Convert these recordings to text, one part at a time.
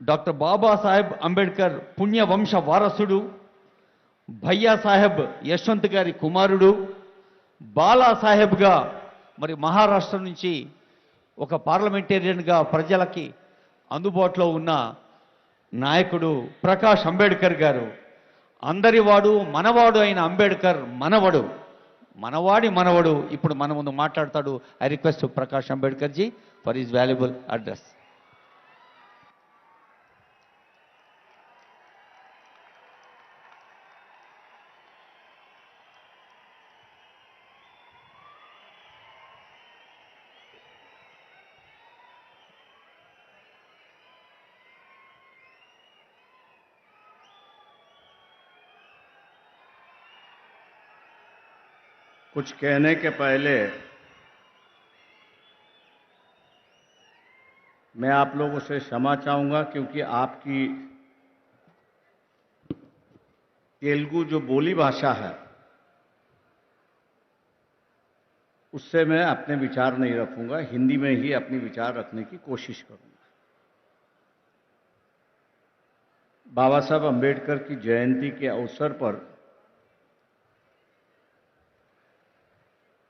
Doctor Babasaheb Ambedkar పుణ్యవంశ వారసుడు, భయ్యా సాహెబ్ యశ్వంత్ గారి కుమారుడు, బాలాసాహెబ్గా మరి మహారాష్ట్ర నుంచి ఒక పార్లమెంటేరియన్గా ప్రజలకి అందుబాటులో ఉన్న నాయకుడు ప్రకాష్ అంబేద్కర్ గారు. అందరివాడు మనవాడు అయిన అంబేద్కర్ మనవాడి మనవడు ఇప్పుడు మన ముందు మాట్లాడతాడు. I request Prakash Ambedkar ji for his valuable address. कुछ कहने के पहले मैं आप लोगों से क्षमा चाहूंगा, क्योंकि आपकी तेलुगु जो बोली भाषा है उससे मैं अपने विचार नहीं रखूंगा, हिंदी में ही अपने विचार रखने की कोशिश करूंगा। बाबा साहब अंबेडकर की जयंती के अवसर पर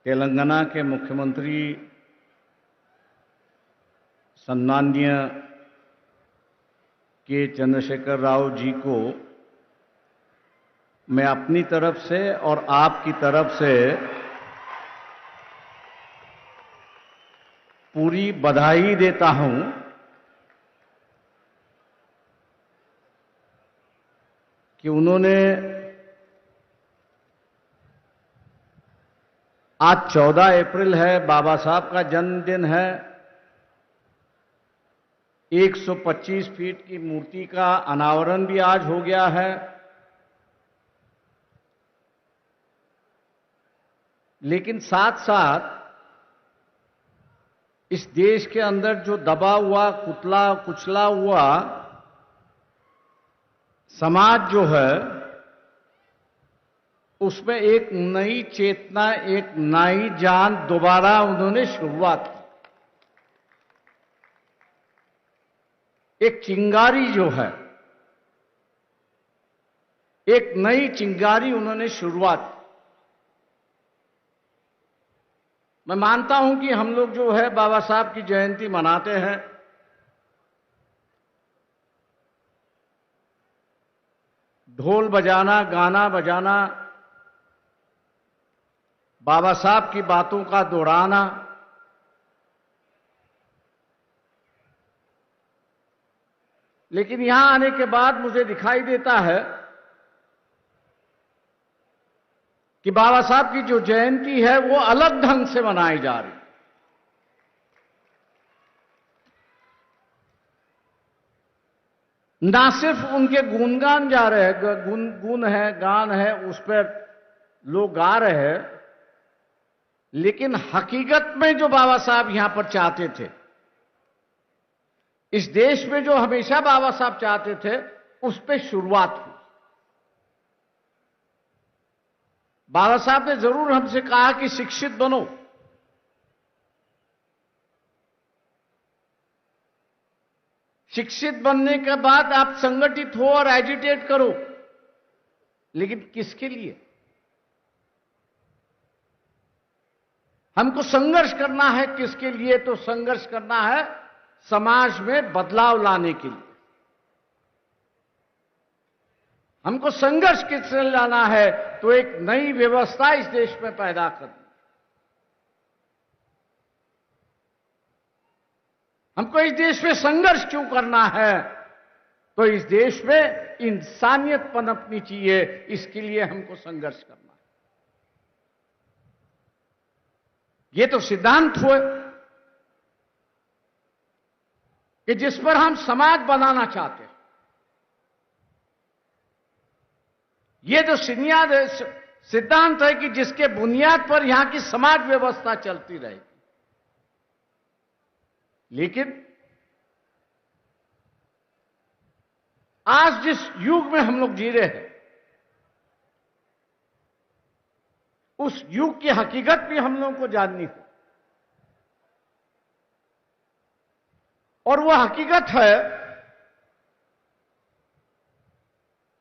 तेलंगाना के मुख्यमंत्री सम्माननीय के चंद्रशेखर राव जी को मैं अपनी तरफ से और आपकी तरफ से पूरी बधाई देता हूं कि उन्होंने आज 14 अप्रैल है, बाबा साहब का जन्मदिन है। 125 फीट की मूर्ति का अनावरण भी आज हो गया है। लेकिन साथ साथ इस देश के अंदर जो दबा हुआ, कुचला हुआ समाज जो है, उसमें एक नई चेतना, एक नई जान दोबारा उन्होंने शुरुआत की। एक चिंगारी जो है, एक नई चिंगारी उन्होंने शुरुआत की। मैं मानता हूं कि हम लोग जो है बाबा साहब की जयंती मनाते हैं, ढोल बजाना, गाना बजाना, बाबा साहब की बातों का दोहराना, लेकिन यहां आने के बाद मुझे दिखाई देता है कि बाबा साहब की जो जयंती है वो अलग ढंग से मनाई जा रही। ना सिर्फ उनके गुणगान जा रहे हैं, गुण है, गान है, उस पर लोग गा रहे हैं, लेकिन हकीकत में जो बाबा साहब यहां पर चाहते थे, इस देश में जो हमेशा बाबा साहब चाहते थे, उस पे शुरुआत हुई। बाबा साहब ने जरूर हमसे कहा कि शिक्षित बनो, शिक्षित बनने के बाद आप संगठित हो और एजिटेट करो, लेकिन किसके लिए? हमको संघर्ष करना है। किसके लिए? तो संघर्ष करना है समाज में बदलाव लाने के लिए। हमको संघर्ष किससे लाना है? तो एक नई व्यवस्था इस देश में पैदा करनी। हमको इस देश में संघर्ष क्यों करना है? तो इस देश में इंसानियत पनपनी चाहिए, इसके लिए हमको संघर्ष करना। ये तो सिद्धांत हुए कि जिस पर हम समाज बनाना चाहते हैं। ये जो सिद्धांत है कि जिसके बुनियाद पर यहां की समाज व्यवस्था चलती रहेगी। लेकिन आज जिस युग में हम लोग जी रहे हैं, उस युग की हकीकत भी हम लोगों को जाननी हो। और वह हकीकत है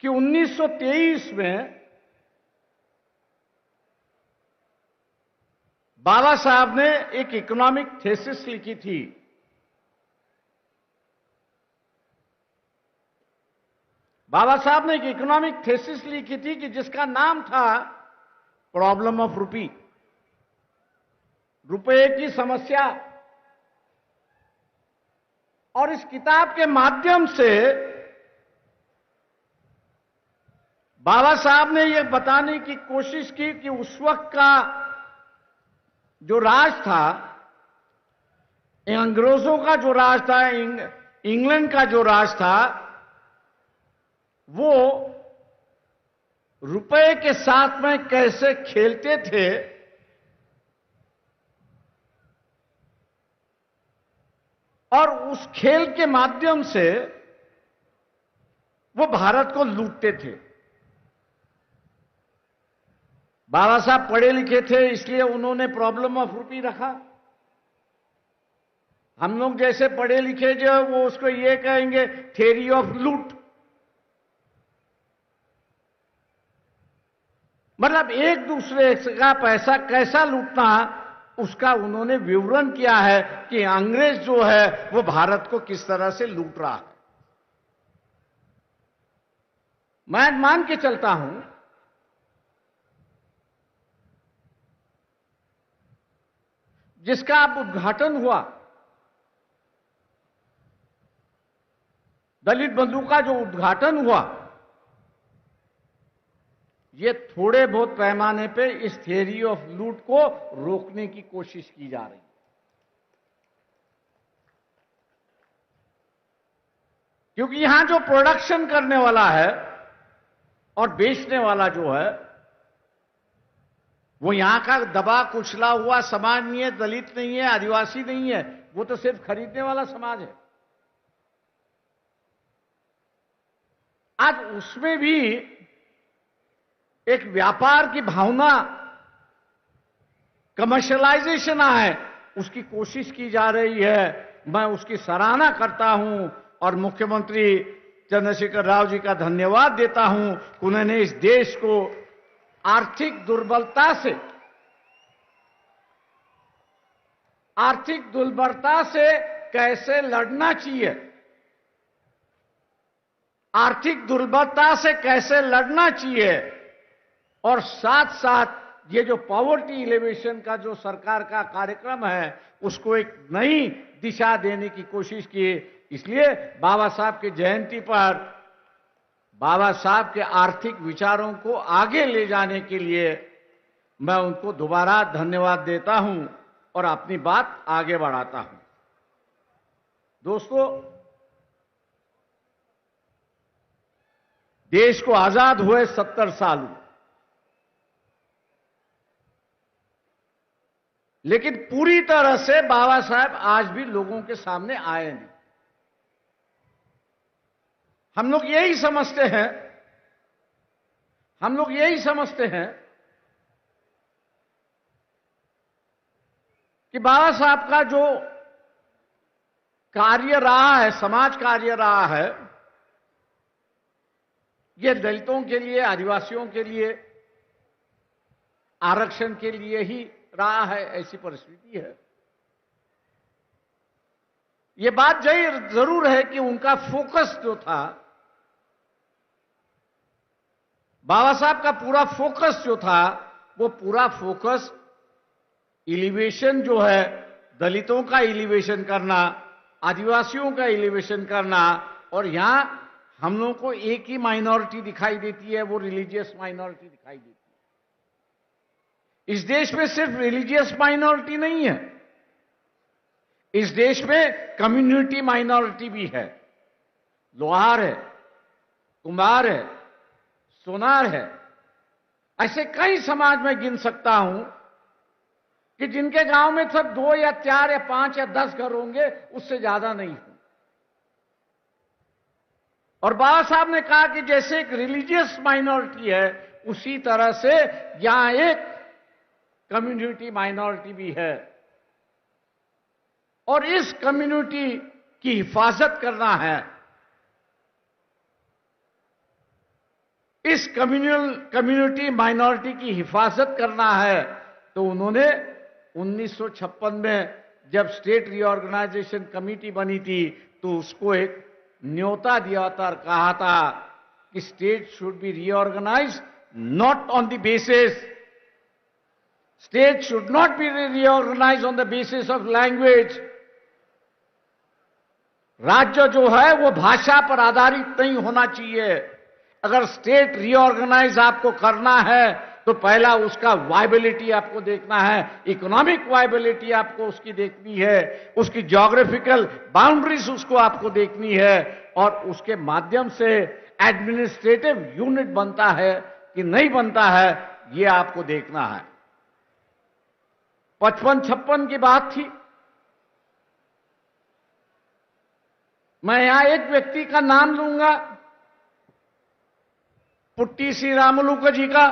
कि 1923 में बाबा साहब ने एक इकोनॉमिक थीसिस लिखी थी। बाबा साहब ने एक इकोनॉमिक थीसिस लिखी थी कि जिसका नाम था प्रॉब्लम ऑफ रूपी, रुपए की समस्या। और इस किताब के माध्यम से बाबा साहब ने यह बताने की कोशिश की कि उस वक्त का जो राज था, अंग्रेजों का जो राज था, इंग्लैंड का जो राज था, वो रुपए के साथ में कैसे खेलते थे और उस खेल के माध्यम से वो भारत को लूटते थे। बाबा साहब पढ़े लिखे थे, इसलिए उन्होंने प्रॉब्लम ऑफ रूपी रखा। हम लोग जैसे पढ़े लिखे जो है वो उसको ये कहेंगे थ्योरी ऑफ लूट। मतलब एक दूसरे का पैसा कैसा लूटना, उसका उन्होंने विवरण किया है कि अंग्रेज जो है वो भारत को किस तरह से लूट रहा है। मैं मान के चलता हूं जिसका अब उद्घाटन हुआ, दलित बंधु का जो उद्घाटन हुआ, ये थोड़े बहुत पैमाने पे इस थियरी ऑफ लूट को रोकने की कोशिश की जा रही है। क्योंकि यहां जो प्रोडक्शन करने वाला है और बेचने वाला जो है, वो यहां का दबा कुचला हुआ समाज नहीं है, दलित नहीं है, आदिवासी नहीं है, वो तो सिर्फ खरीदने वाला समाज है। आज उसमें भी एक व्यापार की भावना, कमर्शियलाइजेशन है, उसकी कोशिश की जा रही है। मैं उसकी सराहना करता हूं और मुख्यमंत्री चंद्रशेखर राव जी का धन्यवाद देता हूं कि उन्होंने इस देश को आर्थिक दुर्बलता से कैसे लड़ना चाहिए, आर्थिक दुर्बलता से कैसे लड़ना चाहिए, और साथ साथ ये जो पॉवर्टी एलिवेशन का जो सरकार का कार्यक्रम है, उसको एक नई दिशा देने की कोशिश की। इसलिए बाबा साहब की जयंती पर बाबा साहब के आर्थिक विचारों को आगे ले जाने के लिए मैं उनको दोबारा धन्यवाद देता हूं और अपनी बात आगे बढ़ाता हूं। दोस्तों, देश को आजाद हुए 70 साल हुए, लेकिन पूरी तरह से बाबा साहब आज भी लोगों के सामने आए नहीं। हम लोग यही समझते हैं कि बाबा साहब का जो कार्य रहा है, समाज कार्य रहा है, ये दलितों के लिए, आदिवासियों के लिए, आरक्षण के लिए ही रहा है, ऐसी परिस्थिति है। ये बात जरूर है कि उनका फोकस जो था, बाबा साहब का पूरा फोकस जो था, वो पूरा फोकस एलिवेशन जो है, दलितों का एलिवेशन करना, आदिवासियों का एलिवेशन करना, और यहां हम लोगों को एक ही माइनॉरिटी दिखाई देती है, वो रिलीजियस माइनॉरिटी दिखाई देती है। इस देश में सिर्फ रिलीजियस माइनॉरिटी नहीं है, इस देश में कम्युनिटी माइनॉरिटी भी है। लोहार है, कुम्हार है, सोनार है, ऐसे कई समाज में गिन सकता हूं कि जिनके गांव में सब 2 या 4 या 5 या 10 घर होंगे, उससे ज्यादा नहीं हो। और बाबा साहब ने कहा कि जैसे एक रिलीजियस माइनॉरिटी है, उसी तरह से यहां एक कम्युनिटी माइनॉरिटी भी है, और इस कम्युनिटी की हिफाजत करना है। इस कम्युनिटी माइनॉरिटी की हिफाजत करना है, तो उन्होंने 1956 में जब स्टेट रीऑर्गेनाइजेशन कमेटी बनी थी तो उसको एक न्योता दिया था और कहा था कि state should be reorganised not on the basis, state should not be reorganised on the basis of language. राज्य जो है वो भाषा पर आधारित नहीं होना चाहिए। अगर स्टेट रीऑर्गेनाइज आपको करना है तो पहला उसका वायबिलिटी आपको देखना है, इकोनॉमिक वायबिलिटी आपको उसकी देखनी है, उसकी ज्योग्राफिकल बाउंड्रीज उसको आपको देखनी है, और उसके माध्यम से एडमिनिस्ट्रेटिव यूनिट बनता है कि नहीं बनता है, ये आपको देखना है। 55-56 की बात थी। मैं यहां एक व्यक्ति का नाम लूंगा, पुट्टी श्रीरामुलु जी का,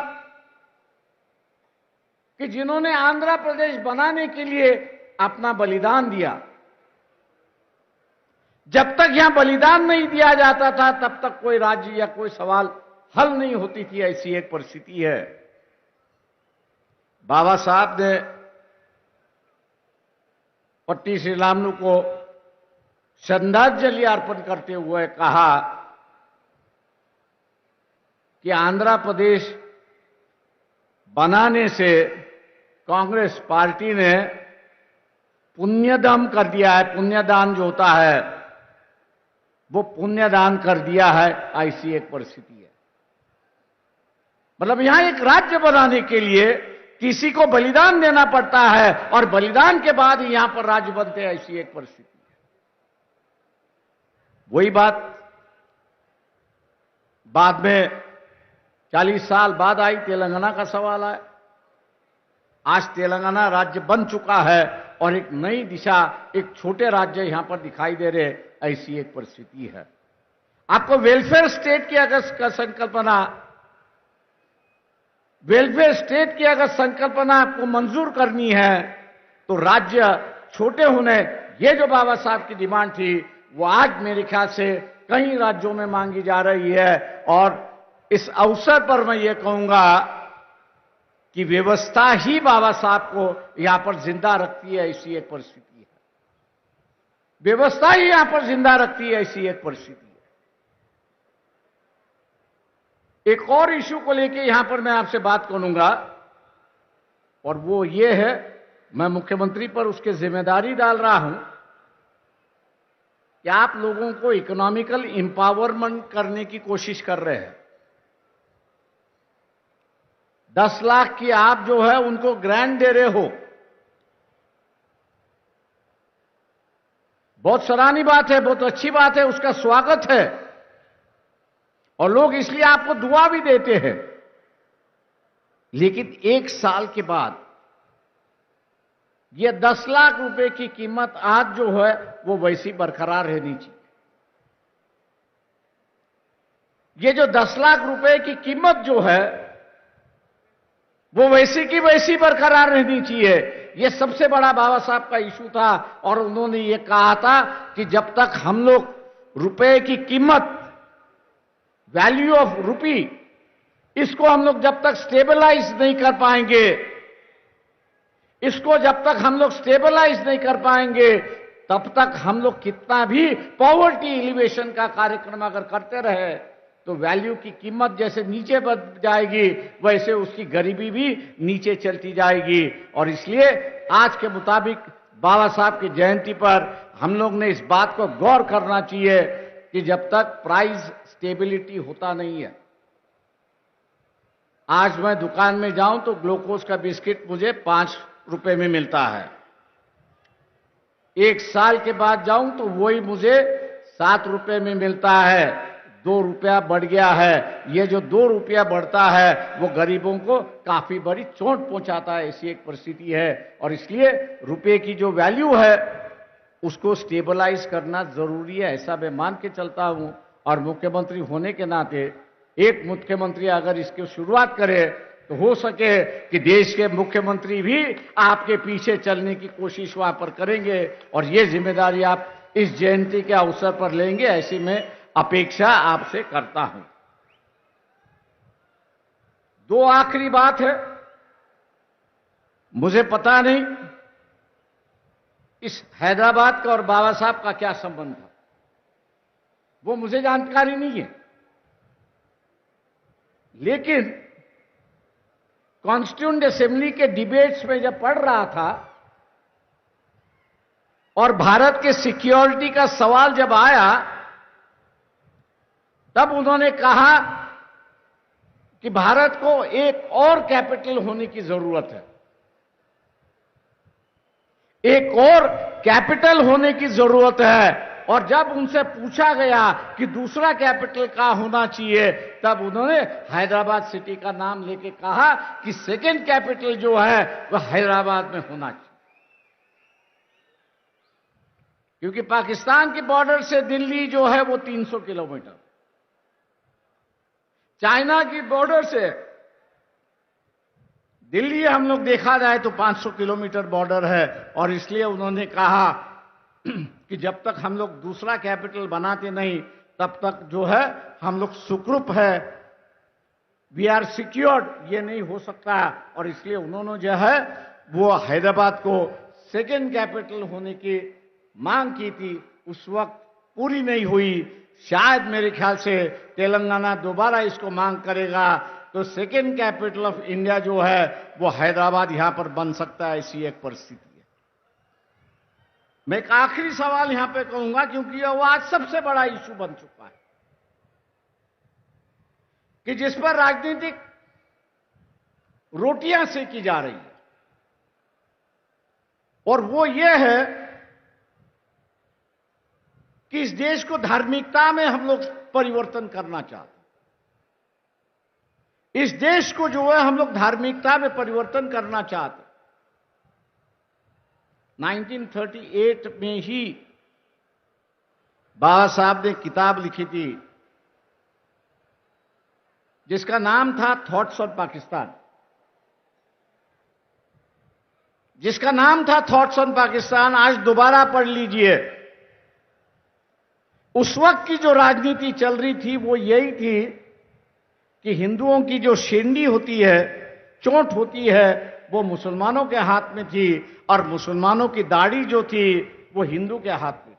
कि जिन्होंने आंध्र प्रदेश बनाने के लिए अपना बलिदान दिया। जब तक यहां बलिदान नहीं दिया जाता था तब तक कोई राज्य या कोई सवाल हल नहीं होती थी, ऐसी एक परिस्थिति है। बाबा साहब ने पट्टी श्रीरामुलु को श्रद्धांजलि अर्पण करते हुए कहा कि आंध्र प्रदेश बनाने से कांग्रेस पार्टी ने पुण्यदान कर दिया है, पुण्यदान जो होता है वो पुण्यदान कर दिया है, ऐसी एक परिस्थिति है। मतलब यहां एक राज्य बनाने के लिए किसी को बलिदान देना पड़ता है और बलिदान के बाद ही यहां पर राज्य बनते हैं, ऐसी एक परिस्थिति है। वही बात बाद में 40 साल बाद आई, तेलंगाना का सवाल आया। आज तेलंगाना राज्य बन चुका है और एक नई दिशा, एक छोटे राज्य यहां पर दिखाई दे रहे, ऐसी एक परिस्थिति है। आपको वेलफेयर स्टेट की अगर संकल्पना, वेलफेयर स्टेट की अगर संकल्पना आपको मंजूर करनी है तो राज्य छोटे होने, ये जो बाबा साहब की डिमांड थी वो आज मेरे ख्याल से कई राज्यों में मांगी जा रही है। और इस अवसर पर मैं ये कहूंगा कि व्यवस्था ही बाबा साहब को यहां पर जिंदा रखती है, ऐसी एक परिस्थिति है। व्यवस्था ही यहां पर जिंदा रखती है, ऐसी एक परिस्थिति है। एक और इश्यू को लेकर यहां पर मैं आपसे बात करूंगा और वो ये है, मैं मुख्यमंत्री पर उसकी जिम्मेदारी डाल रहा हूं कि आप लोगों को इकोनॉमिकल एम्पावरमेंट करने की कोशिश कर रहे हैं। 10 लाख की आप जो है उनको ग्रांट दे रहे हो, बहुत सराहनीय बात है, बहुत अच्छी बात है, उसका स्वागत है और लोग इसलिए आपको दुआ भी देते हैं। लेकिन 1 साल के बाद यह 10 लाख रुपए की कीमत आज जो है वो वैसी बरकरार रहनी चाहिए। ये जो 10 लाख रुपए की कीमत जो है वो वैसी की वैसी बरकरार रहनी चाहिए। यह सबसे बड़ा बाबा साहब का इशू था और उन्होंने ये कहा था कि जब तक हम लोग रुपए की कीमत, वैल्यू ऑफ रुपी, इसको हम लोग जब तक स्टेबलाइज नहीं कर पाएंगे, इसको जब तक हम लोग स्टेबलाइज नहीं कर पाएंगे, तब तक हम लोग कितना भी पॉवर्टी एलिवेशन का कार्यक्रम अगर करते रहे तो वैल्यू की कीमत जैसे नीचे बढ़ जाएगी वैसे उसकी गरीबी भी नीचे चलती जाएगी। और इसलिए आज के मुताबिक बाबा साहब की जयंती पर हम लोग ने इस बात को गौर करना चाहिए कि जब तक प्राइस स्टेबिलिटी होता नहीं है, आज मैं दुकान में जाऊं तो ग्लूकोज का बिस्किट मुझे 5 रुपए में मिलता है, 1 साल के बाद जाऊं तो वही मुझे 7 रुपए में मिलता है, 2 रुपया बढ़ गया है। ये जो 2 रुपया बढ़ता है वो गरीबों को काफी बड़ी चोट पहुंचाता है, ऐसी एक परिस्थिति है। और इसलिए रुपए की जो वैल्यू है उसको स्टेबलाइज करना जरूरी है, ऐसा मैं मान के चलता हूं। और मुख्यमंत्री होने के नाते एक मुख्यमंत्री अगर इसकी शुरुआत करे तो हो सके कि देश के मुख्यमंत्री भी आपके पीछे चलने की कोशिश वहां पर करेंगे और ये जिम्मेदारी आप इस जयंती के अवसर पर लेंगे, ऐसी मैं अपेक्षा आपसे करता हूं। दो आखिरी बात है, मुझे पता नहीं इस हैदराबाद का और बाबा साहब का क्या संबंध था, वो मुझे जानकारी नहीं है। लेकिन कॉन्स्टिट्यूएंट असेंबली के डिबेट्स में जब पढ़ रहा था और भारत के सिक्योरिटी का सवाल जब आया, तब उन्होंने कहा कि भारत को एक और कैपिटल होने की जरूरत है, एक और कैपिटल होने की जरूरत है। और जब उनसे पूछा गया कि दूसरा कैपिटल कहां होना चाहिए, तब उन्होंने हैदराबाद सिटी का नाम लेके कहा कि सेकंड कैपिटल जो है वह हैदराबाद में होना चाहिए। क्योंकि पाकिस्तान के बॉर्डर से दिल्ली जो है वो 300 किलोमीटर, चाइना की बॉर्डर से दिल्ली हम लोग देखा जाए तो 500 किलोमीटर बॉर्डर है। और इसलिए उन्होंने कहा कि जब तक हम लोग दूसरा कैपिटल बनाते नहीं, तब तक जो है हम लोग सुखरूप है, वी आर सिक्योर्ड, ये नहीं हो सकता। और इसलिए उन्होंने जो है वो हैदराबाद को सेकेंड कैपिटल होने की मांग की थी। उस वक्त पूरी नहीं हुई। शायद मेरे ख्याल से तेलंगाना दोबारा इसको मांग करेगा तो सेकेंड कैपिटल ऑफ इंडिया जो है वो हैदराबाद यहां पर बन सकता है। ऐसी एक परिस्थिति है। मैं एक आखिरी सवाल यहां पे कहूंगा, क्योंकि वो आज सबसे बड़ा इशू बन चुका है कि जिस पर राजनीतिक रोटियां सेकी जा रही है, और वो ये है कि इस देश को धार्मिकता में हम लोग परिवर्तन करना चाहते हैं। इस देश को जो है हम लोग धार्मिकता में परिवर्तन करना चाहते हैं। 1938 में ही बाबा साहब ने किताब लिखी थी जिसका नाम था थॉट्स ऑन पाकिस्तान, जिसका नाम था थॉट्स ऑन पाकिस्तान। आज दोबारा पढ़ लीजिए। उस वक्त की जो राजनीति चल रही थी वो यही थी कि हिंदुओं की जो शेंडी होती है, चोट होती है, वो मुसलमानों के हाथ में थी, और मुसलमानों की दाढ़ी जो थी वो हिंदू के हाथ में थी।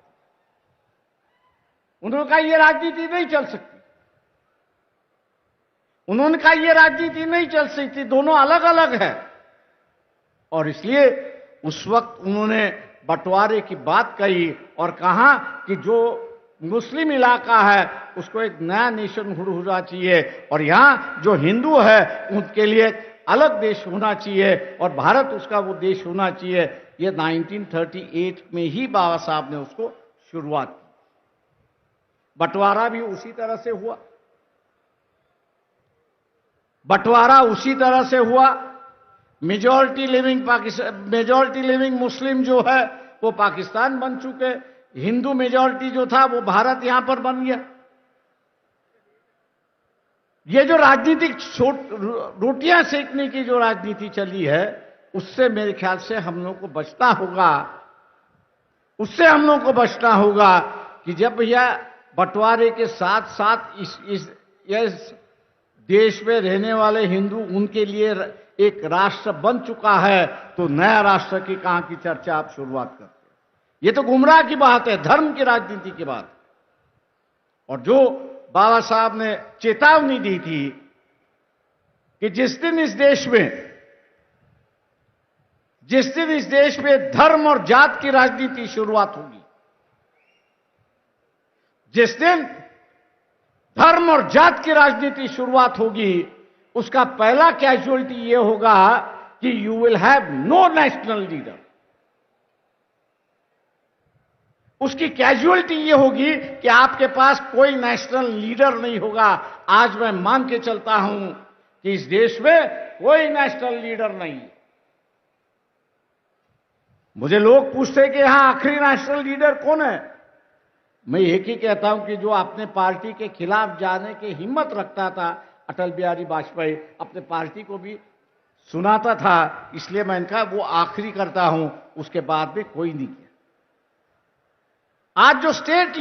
उन्होंने कहा यह राजनीति नहीं चल सकती। उन्होंने कहा यह राजनीति नहीं चल सकती, दोनों अलग अलग है। और इसलिए उस वक्त उन्होंने बंटवारे की बात कही और कहा कि जो मुस्लिम इलाका है उसको एक नया नेशन होना चाहिए, और यहां जो हिंदू है उनके लिए अलग देश होना चाहिए, और भारत उसका वो देश होना चाहिए। ये 1938 में ही बाबा साहब ने उसको शुरुआत की। बंटवारा भी उसी तरह से हुआ, बंटवारा उसी तरह से हुआ। मेजॉरिटी लिविंग मुस्लिम जो है वो पाकिस्तान बन चुके, हिंदू मेजॉरिटी जो था वो भारत यहां पर बन गया। ये जो राजनीतिक रोटियां सेकने की जो राजनीति चली है, उससे मेरे ख्याल से हम लोग को बचना होगा। उससे हम लोग को बचना होगा कि जब यह बंटवारे के साथ साथ इस देश में रहने वाले हिंदू उनके लिए एक राष्ट्र बन चुका है, तो नया राष्ट्र की कहां की चर्चा आप शुरुआत करते हैं। ये तो गुमराह की बात है, धर्म की राजनीति की बात। और जो बाबा साहब ने चेतावनी दी थी कि जिस दिन इस देश में धर्म और जात की राजनीति शुरुआत होगी, जिस दिन धर्म और जात की राजनीति शुरुआत होगी, उसका पहला कैजुअलिटी यह होगा कि you will have no national leader. उसकी कैजुअलिटी यह होगी कि आपके पास कोई नेशनल लीडर नहीं होगा। आज मैं मान के चलता हूं कि इस देश में कोई नेशनल लीडर नहीं। मुझे लोग पूछते हैं कि यहां आखिरी नेशनल लीडर कौन है। मैं एक ही कहता हूं कि जो अपने पार्टी के खिलाफ जाने की हिम्मत रखता था, अटल बिहारी वाजपेयी अपने पार्टी को भी सुनाता था, इसलिए मैं इनका वो आखिरी करता हूं, उसके बाद में कोई नहीं किया। आज जो स्टेट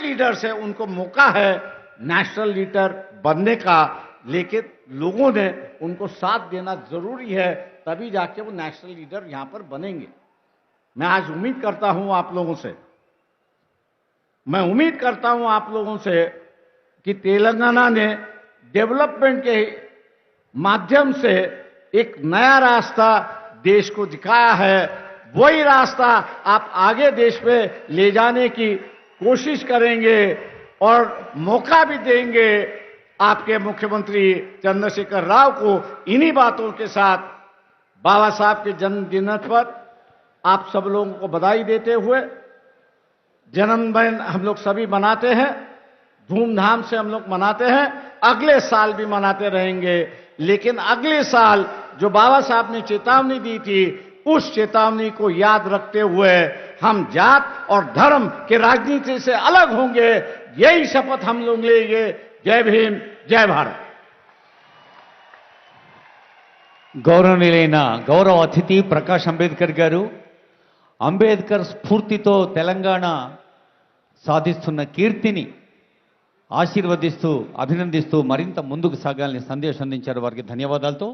लीडर्स हैं, उनको मौका है नेशनल लीडर बनने का, लेकिन लोगों ने उनको साथ देना जरूरी है, तभी जाके वो नेशनल लीडर यहां पर बनेंगे। मैं आज उम्मीद करता हूं आप लोगों से, मैं उम्मीद करता हूं आप लोगों से कि तेलंगाना ने डेवलपमेंट के माध्यम से एक नया रास्ता देश को दिखाया है। वही रास्ता आप आगे देश में ले जाने की कोशिश करेंगे और मौका भी देंगे आपके मुख्यमंत्री चंद्रशेखर राव को। इन्हीं बातों के साथ बाबा साहब के जन्मदिन पर आप सब लोगों को बधाई देते हुए, जन्मदिन हम लोग सभी मनाते हैं, धूमधाम से हम लोग मनाते हैं, अगले साल भी मनाते रहेंगे। लेकिन अगले साल जो बाबा साहब ने चेतावनी दी थी, उस चेतावनी को याद रखते हुए हम जात और धर्म के राजनीति से अलग होंगे, यही शपथ हम लोग लेंगे। जय भीम, जय भारत। గౌరవనీయులైన గౌరవ అతిథి ప్రకాష్ అంబేద్కర్ గారు అంబేద్కర్ స్ఫూర్తితో తెలంగాణ సాధిస్తున్న కీర్తిని ఆశీర్వదిస్తూ అభినందిస్తూ మరింత ముందుకు సాగాలని సందేశం అందించారు. వారికి ధన్యవాదాలతో